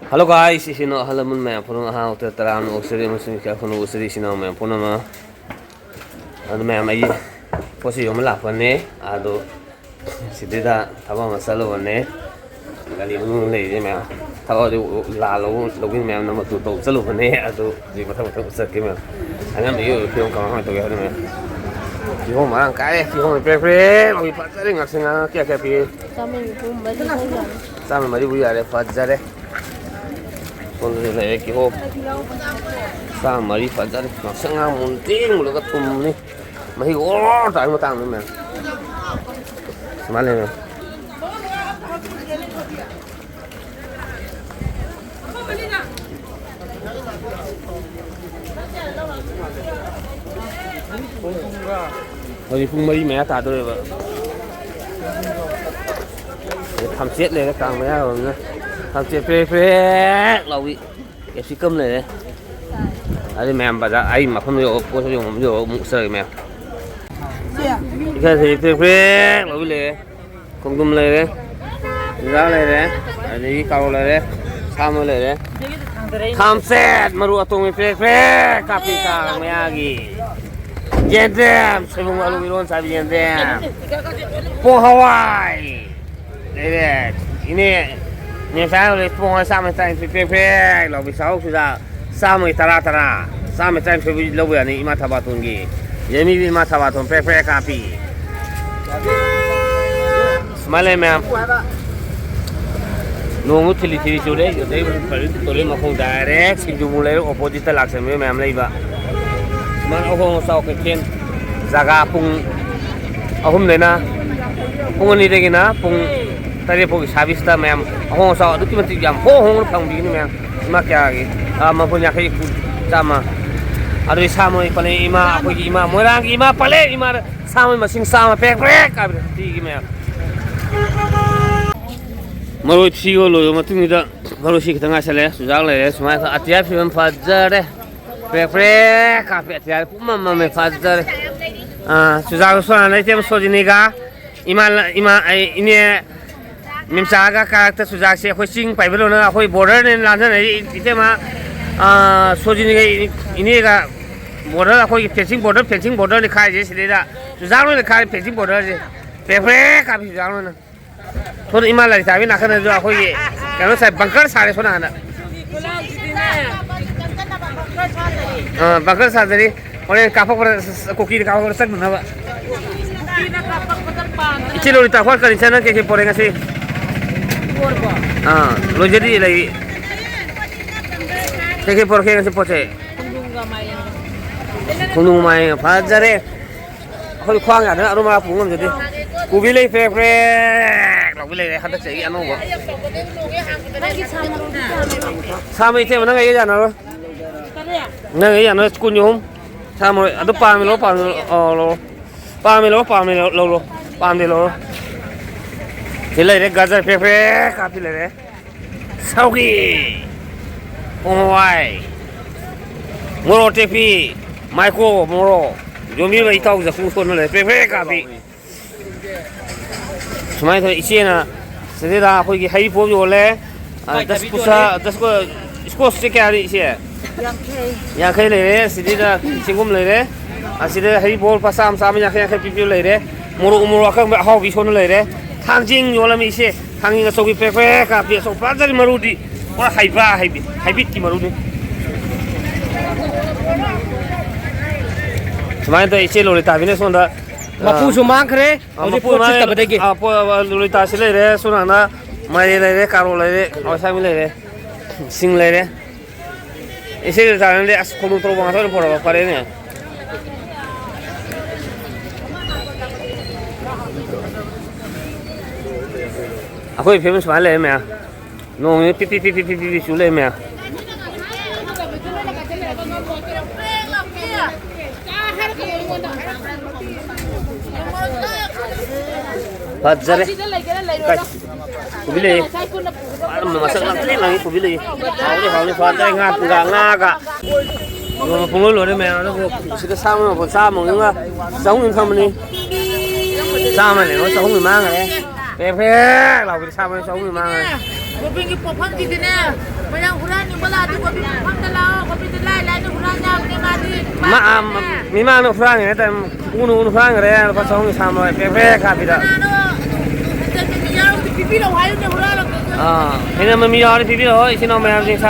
Hello guys, sino halaman maya puno ha hotel taram no usiri musin ka puno usiri sino maya puno ma ano maya mai posi yom la pane ado sidida thaba masalo ne gali mun le je maya thaba de la lo bin maya no tu to salo ne ado ji ma thaba sa ke maya ana me yo pyong ka ma to ya ne yo ma cái yo pre pre lo pa sa ngak singa kya kya pi sa me mari bu ya le fa za de 오늘 이렇게 호 사마리 파자리 생각 문딩 물가 tumni mà hiểu tại mà tăng nữa mà mà lên rồi phun mấy mẹ ta tôi vậy tham chết lên cái càng mẹ rồi nữa tham chết phê phê lâu bị cái phi cơm này đấy 아니 매am 바자 아이 마품요 보소 좀 요 묵서이 매 이게 그래 로빌레 공금레레 자레레 아니 까올레레 사모레레 탐셋 마루 아토미 페페 카피카 메아기 젠뎀 세봉 알루미론 사비 젠뎀 뽕 하와이 네네 이네 네사를 뽕 사메타인 페페 로비 사오 수자 Sama tara sama time fe lo ya ni ima thabaton gi yemi bi ma thabaton pre pre kapi smale me no mu thili thili chore yo dei pari to le ma khong direct sin ju mu le opposite lak se me am lei ba man ahong sau ke ken jaga pung ahum le na pung ni de gi na pung tare pung service ta me ahong sau du ki mati jam ho hong phang bi ni me ma kya gi mà punya kai sama aduh sama pale ima aku ima morang ima pale ima sama masing sama pek pek abis gimana malu sih lo yo matu nida malu sih kita ngasal sudah le semua atiap film fajar deh pek pek kafe atiap mama me fajar sudah soalnya nanti masuk niga ima ini memsaga karakter sudah sih aku sing pai belum na aku border ni lanjut itu mah 소진이가 이니가 border 거기 fencing border 니 khai 제시리다 주장로는 khai fencing border 페페 카피 주장로는 돈 이말라리 사비 나카는 저 거기 그래서 사 벙커 사래 소나 하나 벙커 사들이 오늘 카포 코키 카포 sak 나와 이치로 이따 활까 있잖아 que por así lo jadi lagi Keke por qué se poche? Kunung mai fajare. Khoi khoang ya na aroma pungam jadi. Kubile fe fe. Kubile hadak sei anu go. Samai te mana ngai jana ro. Ngai jana kunyum. Samai adu pamilo lo. Pamilo lo. Pamilo. Hilai re gajar fe fe kapile re. Sauki. Oi, moro tepi, Michael moro, jomi ba itau za khun le pe pe ka bi. Sumai to ichena, sedera khoi gi hai po yo le, 10 ko isko se ka ri che. Ya khai le, sedera singum le re, asida hai po pa sam ya khai pi pi le re, moro ka ba ha bi son le re, thang jing yo la mi che, thang gi so gi pe pe ka bi so pa jari marudi. Wah haibit ki maru ni. Semain tu isi lolita bini sonda. Mapu sumang kere. Mapu sumang tak bedegi. Apa lolita sile re sonda na mai le re karo le re awasami le re sing le re. Isi le tahan le as kono tro bang so pora pare ne. Aku film semain le me. No, pi sule me. Fajar. Kubile. Masak lagi kubile. Hawli fajar ngaga. No punglo lo me no sika sama pun sama nga. Song tham ni. Sama le no song mang le. Pe pe, lau bi sama song mang le. Cô bên cái popang gì thế nè? Mana huran ni bola tu kopi pantalau kopi tu lai tu huran jam ni mati. Mi mano frang yaแต่uno frang re pa song 300เป๊ะๆครับพี่ดา Pipi lo hai ni huran lo. เห็นมันมียอพี่พี่โอ้ยสิน้องแม่จริง300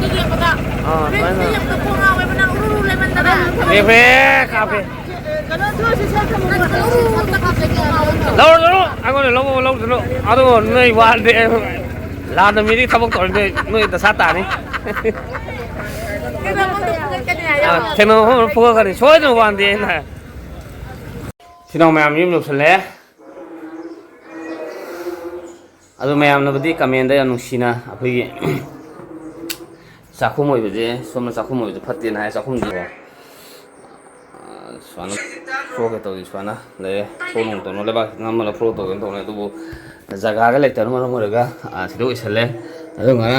Ni dia pada. Ni yang tu pun awak menang uru le mentara. เป๊ะๆครับพี่ Kalau tu sisa kamu uru tak apa lagi. เราอันนี้เราเอาตัวในวันเดียวลานมีที่ทำก่อนในแต่ซาตานี่ Kita pun tu kan ya. เทมันพวกกันช่วยตัววันเดียวนะพี่น้องแม่ยิ้มหลบเฉลยอะตัวแม่เราไปที่คอมเมนต์ได้ยังนุ่งชีนะอ่ะพี่สักคุ้มอยู่ดิสมมติสักคุ้มอยู่พัดตีนให้สักคุ้มดีกว่าส่วนโฟกัสตัวดีส่วนนะเลยโฟนุ่งตัวนู้นเลยบ้างงั้นมันเราโฟตัวกันตัวนี้ตัวจากการก็เลยแต่นู้นมันก็สิดูเฉลยแล้วงั้น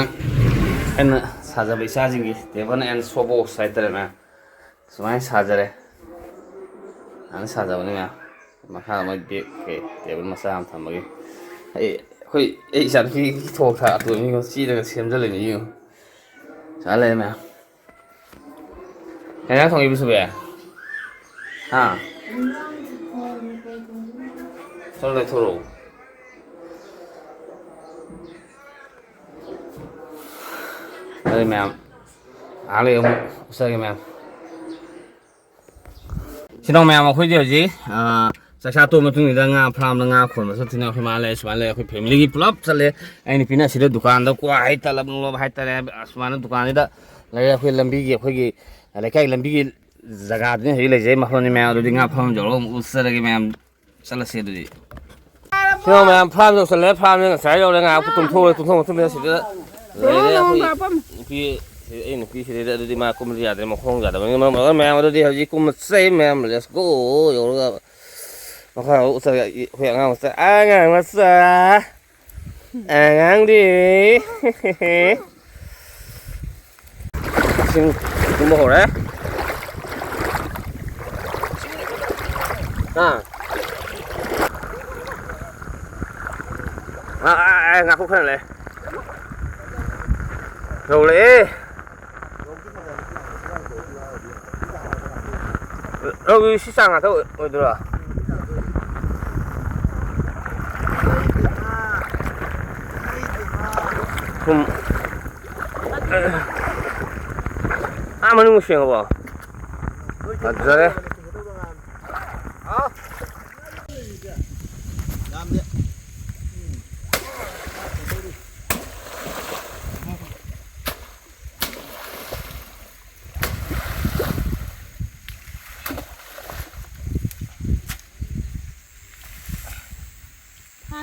เอ็นซาจะไปซาจริงๆเดี๋ยววันเอ็นสวบใส่ตัวนะสมัยซาจะเลยอันซาจะวันนี้มาข้าวมาเด็กเดี๋ยวมาสร้างทำมาไอ้ฉันที่โทรถ่ายตัวนี้ก็ชี้เลยเสียมจะเลยนี่อยู่ใช่เลยไหมแค่นั้นทงอีบุษเบียส่วนเลยโทรอะไรแม่อะไรอุตส่าห์แม่ชิน้องแม่มาคุยเดี๋ยวจีจากชาตัวมาถึงนี่ได้งาพรามได้งาคนมาสักทีนึงขึ้นมาเลยสมัยเลยคุยเพิ่มลีปุ๊บสักเลยไอ้นี่พี่น่าสิเดดุการแล้วก็ให้ตลาดนู้นให้ตลาดสมัยนั้นดุการนี่ได้เลยคุยลำบีคุยอะไรแค่ลำบีจากาเนี่ยเฮ้ยเลยเจ๊มาคนนี้แม่ดูดิงาพรามจอดอุตส่าห์แม่สักเลยเสียดูดิชิน้องแม่พรามจอดสักเลยพรามเนี่ยสายจอดเลยงาตุ้มโถเลยตุ้มเนี่ยสิเดเลยพี่ไอ้นี่พี่สิเดดูดิมาคุมเรียดมาคงจัดมันแม่มาดูดิเขาจีคุมเซ่แม่ let's go อยู่แล้ว เขาอุตส่าห์เพียงเอาซะงานมาซะงานดีซึ่งคุณโมโหเลยงานคุกขันเลยโหเลยเราอยู่ที่สั่งอ่ะเท่าไหร่ดูล่ะมันนุ่งเชียงบ่จะเลย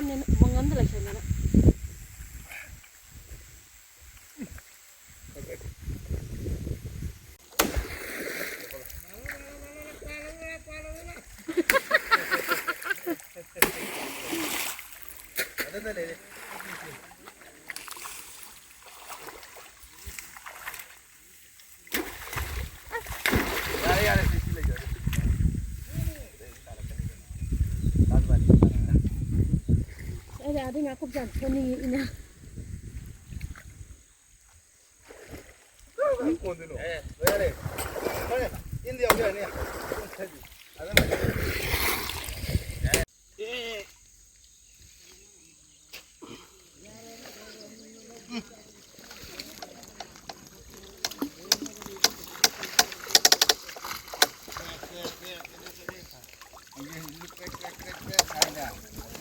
เนี่ยบังงั้นอะไรใช่ไหมนะada ngaku jangan ini.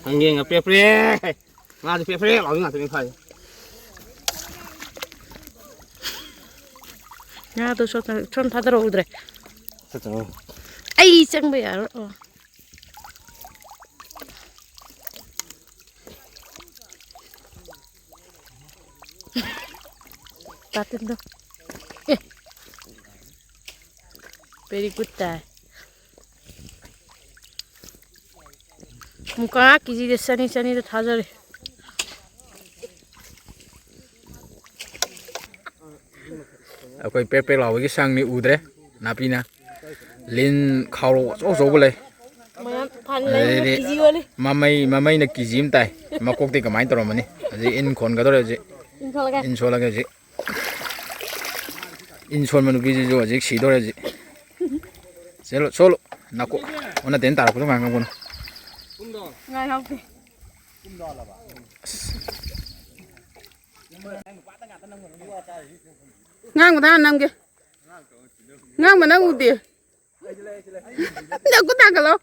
Anjing pria-pria, nggak pria-pria, lalu nggak terima kasih. Ya tuh son tatar udre. Setengah. Ay, cang bayar. Tatin tuh. Very good day. Muka kisi sani tuh tajar. Aku pepe lawa ki sang ni udre, napi na, lin kau so boleh. Mamai nak kizim tay, makok ti kamai terus mana, jadi in kon kador aja. 인솔하게 지 인솔만 비지죠 아직 시도해지 솔로 나고 오늘 된 따라 그런 거 하는 ngay không thì ngang mà ta nằm kìa ngang mà nó ngu tiền đâu có ta cả lo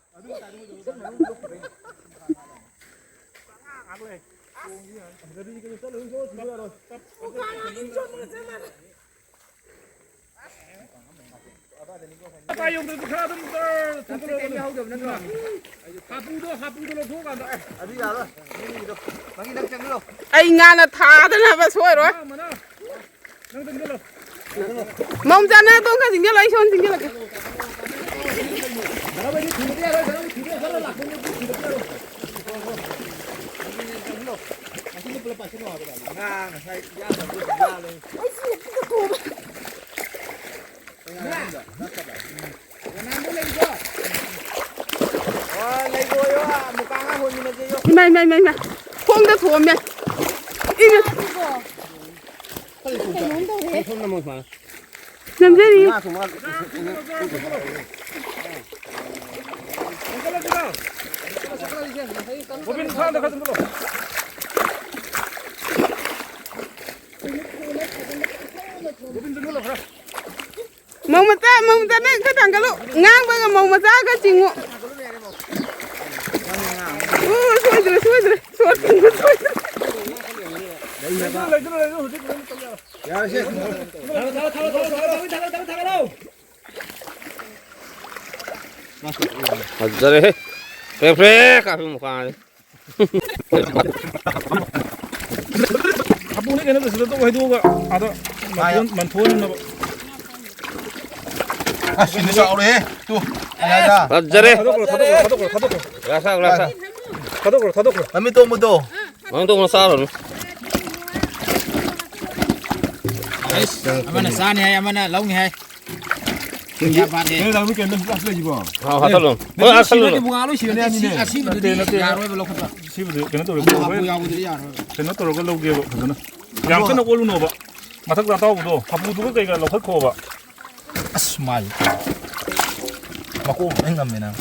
anh Nga là thà thế nào mà xuôi rồi mong cha na tôi cái gì nhớ lấy son gì nhớ là mày không được thua mày im làm gì đi mong mà ta đấy cái thằng cái lộ ngang với cái mong mà ta cái gì ngộ xuôi rồi Fazzare pre cà phê một pha 하부 내게 내가 쓰던 거 해도 아다 만 돈은 아, 신의 싸우래. 또. 아니다. Fazzare 다독으로 rasa 다독으로 남이 또 뭐도. mang tung nó sao rồi Amana sani hay amana long hay. Ya ba de. 내가 우리 걔는 딱 쓰지 봐. hao hao luôn 아 살로 bunga lo shine ni ne. Asi bu de ya ro lo khata. 시부도 걔는 또 Bu 그러고 ya bu de ya ro. 걔는 또 그러고 로게 그러나. 양끈을 꼴로 넣어 봐. 마탁다 따오고도 하부도 그니까 로 헐코 봐. 아스마이. 막고 행감이나.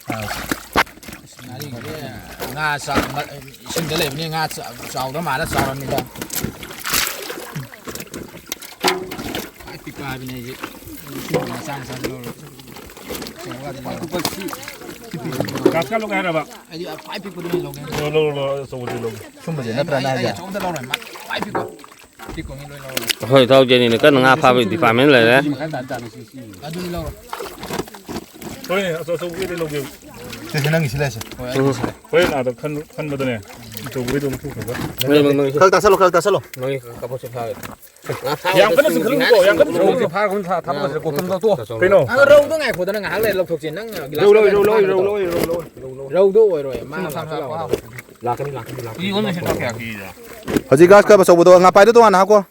아. Nari nga sa sin de le ni nga chao da ma da chao ni da. Ai pi pa bi ne ji. Sang lo. 가스가 로게 해라 봐. Ai ai pi pu de lo ge. 로로로 소고지 로. 충분히 나쁘다 나자. Chong da lo rồi mắt. Ai pi ko. Pi ko ni lo. thôi tao chơi này cái ngã pha bị phá mấy lời đấy Da du ni lo. 거기 소고기 로게. 세상이 실례시. 거기 나도 큰 거더네. 저 우리도 좀 그거. mày 칼다 살로 칼다 살로. mày cặp bột pha 양끈은 그런 거 양끈은 그런 거. 파 군 다 담아서 고통 더 또. 그노. À râu đó ngày của tao đang lấy lộc thuộc chín năng râu đó rồi mà là cái 이거는 생각해 야기 어디 가스가 서부도 나 빠이도 하나 하고.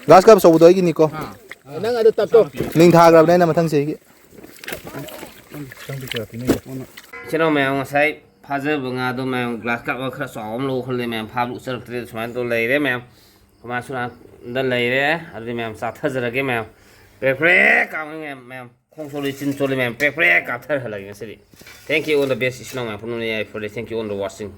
가스가 서부도 이기 니거. năng ở được tập to 닝타가 내나 마탕세 이기. Chino mèo say pha dơ vừa ngà tôi mèo glass cup ở khá xóm lô không lấy mèo pha lụ sơ tới xoắn tôi lấy đấy mèo mà xuống ăn đơn lấy đấy ở đây mèo sát thơ giờ cái mèo pe cả mấy mèo không số lịch số lịch mèo pe cả thơ là cái gì thank you all the best chino mèo for the thank you all the watching